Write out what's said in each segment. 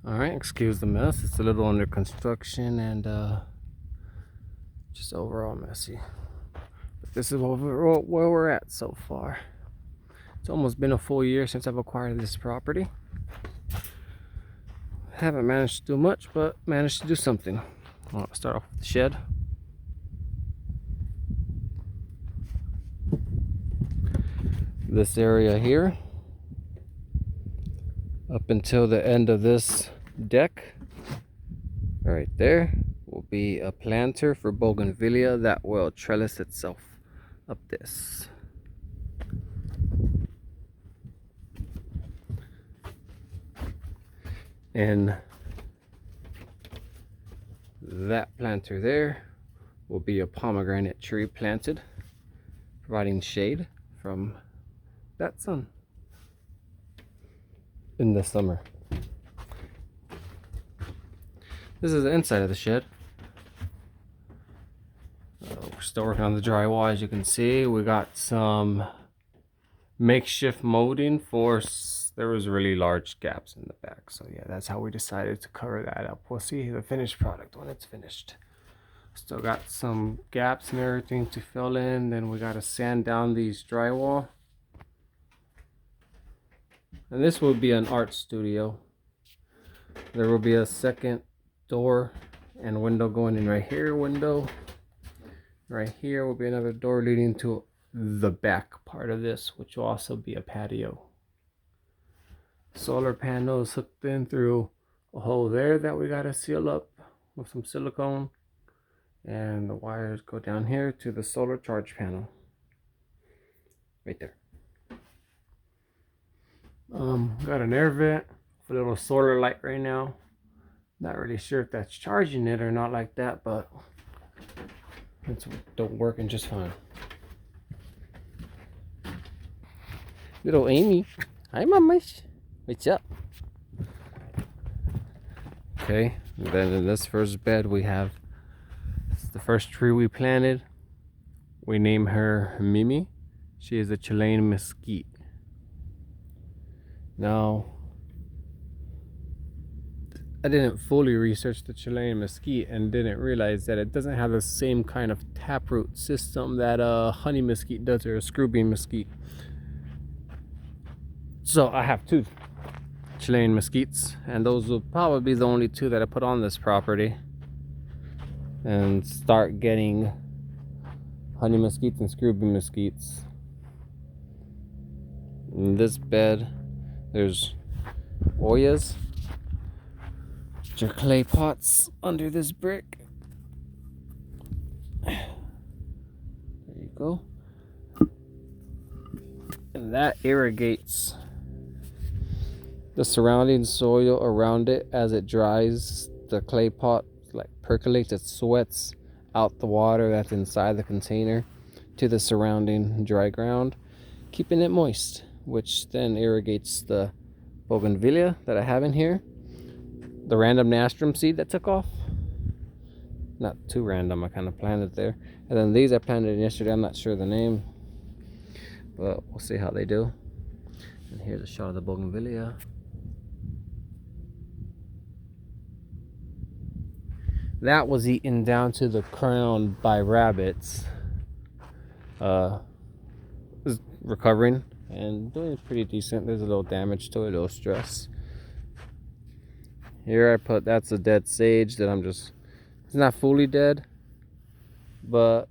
Alright, excuse the mess. It's a little under construction and just overall messy. But this is where we're at so far. It's almost been a full year since I've acquired this property. Haven't managed to do much, but managed to do something. I'll start off with the shed. This area here, up until the end of this deck, right there, will be a planter for bougainvillea that will trellis itself up this. And that planter there will be a pomegranate tree planted, providing shade from that sun in the summer. This is the inside of the shed. We're still working on the drywall. As you can see, we got some makeshift molding for there was really large gaps in the back, so yeah, that's how we decided to cover that up. We'll see the finished product when it's finished. Still got some gaps and everything to fill in. Then we got to sand down these drywall, and this will be an art studio. There will be a second door and window going in right here. Window right here will be another door leading to the back part of this, which will also be a patio. Solar panels hooked in through a hole there that we got to seal up with some silicone, and the wires go down here to the solar charge panel right there. Got an air vent with a little solar light right now. Not really sure if that's charging it or not like that, but it's working just fine. Little Amy. Hi, Mamash. What's up? Okay, and then in this first bed we have the first tree we planted. We name her Mimi. She is a Chilean mesquite. Now, I didn't fully research the Chilean mesquite and didn't realize that it doesn't have the same kind of taproot system that a honey mesquite does or a screw bean mesquite. So I have two Chilean mesquites, and those will probably be the only two that I put on this property, and start getting honey mesquites and screw bean mesquites. In this bed, there's Oyas, which are clay pots under this brick. There you go. And that irrigates the surrounding soil around it as it dries. The clay pot like percolates, it sweats out the water that's inside the container to the surrounding dry ground, keeping it moist, which then irrigates the bougainvillea that I have in here, the random nasturtium seed that took off. Not too random, I kind of planted there. And then these I planted yesterday. I'm not sure the name, but we'll see how they do. And here's a shot of the bougainvillea. That was eaten down to the crown by rabbits. Is recovering and doing pretty decent. There's a little damage to it, a little stress. Here I put, that's a dead sage that it's not fully dead, but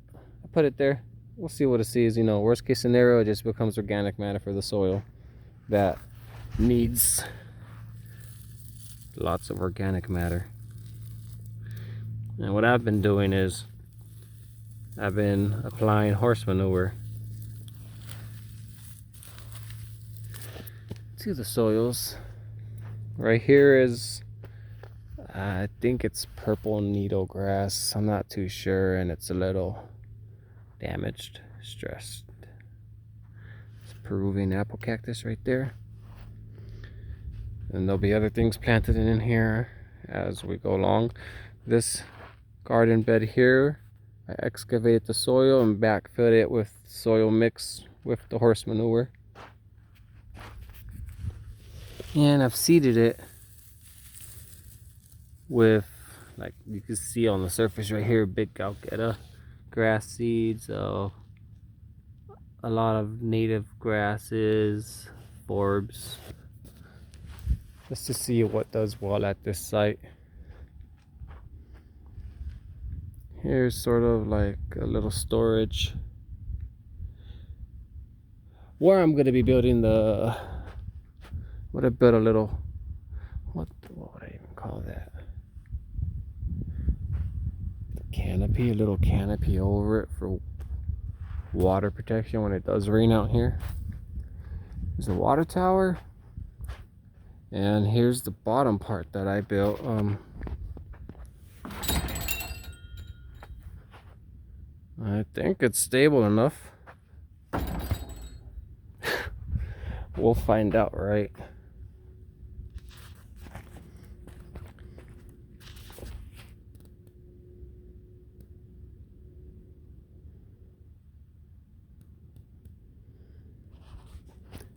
I put it there. We'll see what it sees. You know, worst case scenario, it just becomes organic matter for the soil that needs lots of organic matter. And what I've been doing is I've been applying horse manure to the soils. Right here is, I think it's purple needle grass. I'm not too sure, and it's a little damaged, stressed. It's Peruvian apple cactus right there. And there'll be other things planted in here as we go along. This garden bed here, I excavated the soil and backfilled it with soil mix with the horse manure. And I've seeded it with, like you can see on the surface right here, big galgetta grass seeds, a lot of native grasses, forbs. Let's just see what does well at this site. Here's sort of like a little storage where I'm gonna be building the, what I built a little, what would I even call that? The canopy, a little canopy over it for water protection when it does rain out here. There's a water tower, and here's the bottom part that I built. I think it's stable enough. We'll find out, right?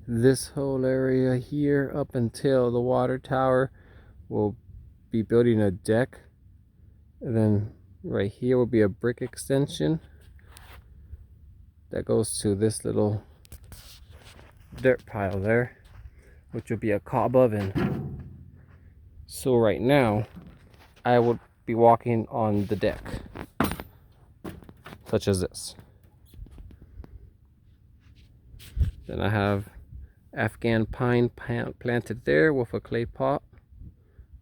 This whole area here up until the water tower, we'll be building a deck, and then right here will be a brick extension that goes to this little dirt pile there, which will be a cob oven. So right now I would be walking on the deck, such as this. Then I have Afghan pine planted there with a clay pot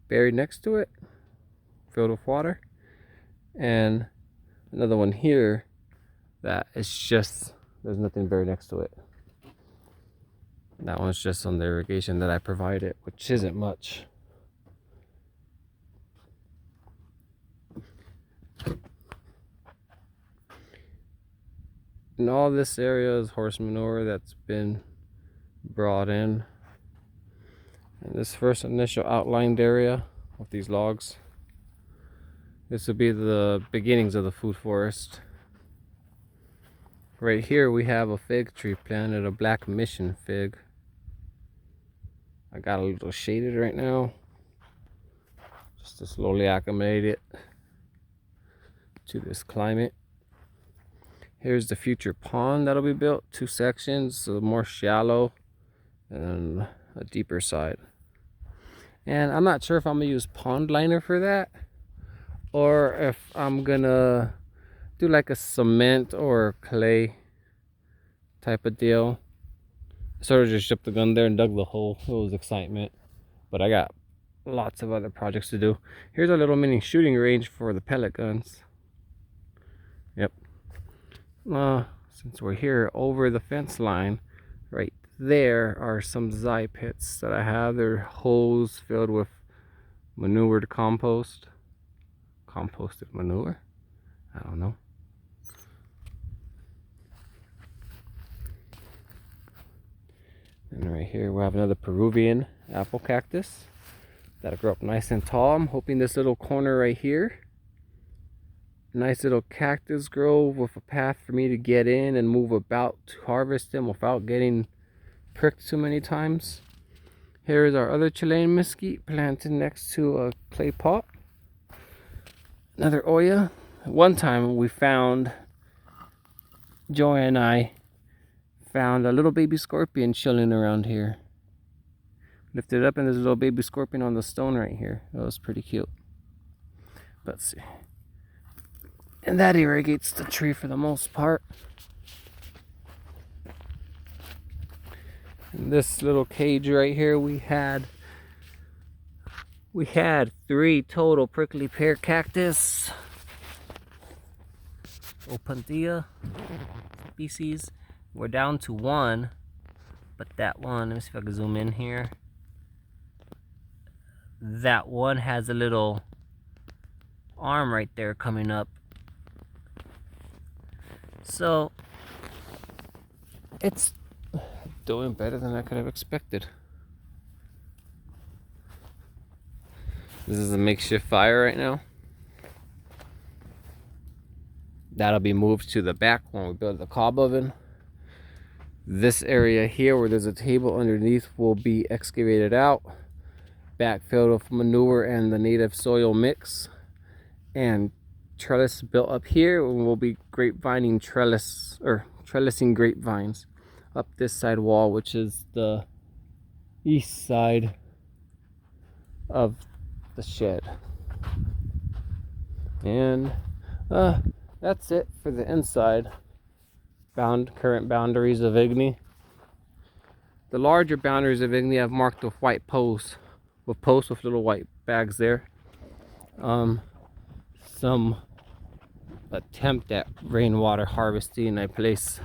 buried next to it, filled with water, and another one here that is just, there's nothing buried next to it. That one's just on the irrigation that I provided, which isn't much. And all this area is horse manure that's been brought in. And this first initial outlined area with these logs, this will be the beginnings of the food forest. Right here we have a fig tree planted, a black mission fig. I got a little shaded right now, just to slowly acclimate it to this climate. Here's the future pond that'll be built, 2 sections, so more shallow and a deeper side. And I'm not sure if I'm gonna use pond liner for that, or if I'm gonna do like a cement or clay type of deal. Sort of just jumped the gun there and dug the hole. It was excitement, but I got lots of other projects to do. Here's a little mini shooting range for the pellet guns. Yep. Since we're here over the fence line, right there are some Zy pits that I have. They're holes filled with manured compost. Composted manure? I don't know. And right here we have another Peruvian apple cactus that'll grow up nice and tall. I'm hoping this little corner right here, nice little cactus grove with a path for me to get in and move about to harvest them without getting pricked too many times. Here is our other Chilean mesquite planted next to a clay pot. Another Oya. One time we found, Joy and I found a little baby scorpion chilling around here. Lifted it up and there's a little baby scorpion on the stone right here. That was pretty cute. Let's see. And that irrigates the tree for the most part. In this little cage right here we had 3 total prickly pear cactus, Opuntia species. We're down to 1, but that one, let me see if I can zoom in here. That one has a little arm right there coming up. So it's doing better than I could have expected. This is a makeshift fire right now. That'll be moved to the back when we build the cob oven. This area here where there's a table underneath will be excavated out, backfilled with manure and the native soil mix, and trellis built up here, and we'll be grapevining trellising grapevines up this side wall, which is the east side of the shed. And that's it for the inside current boundaries of Igni. The larger boundaries of Igni I've marked with white posts with little white bags there. Some attempt at rainwater harvesting. I place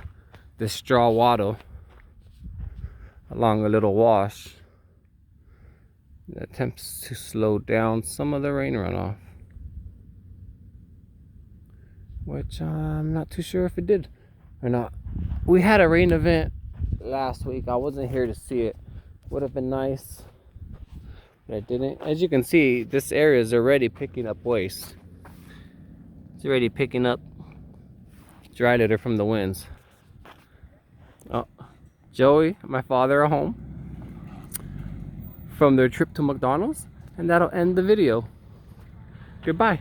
this straw wattle along a little wash that attempts to slow down some of the rain runoff, which I'm not too sure if it did or not. We had a rain event last week. I wasn't here to see it. Would have been nice, but I didn't. As you can see, this area is already picking up waste. It's already picking up dry litter from the winds. Oh, Joey and my father are home from their trip to McDonald's, and that'll end the video. Goodbye.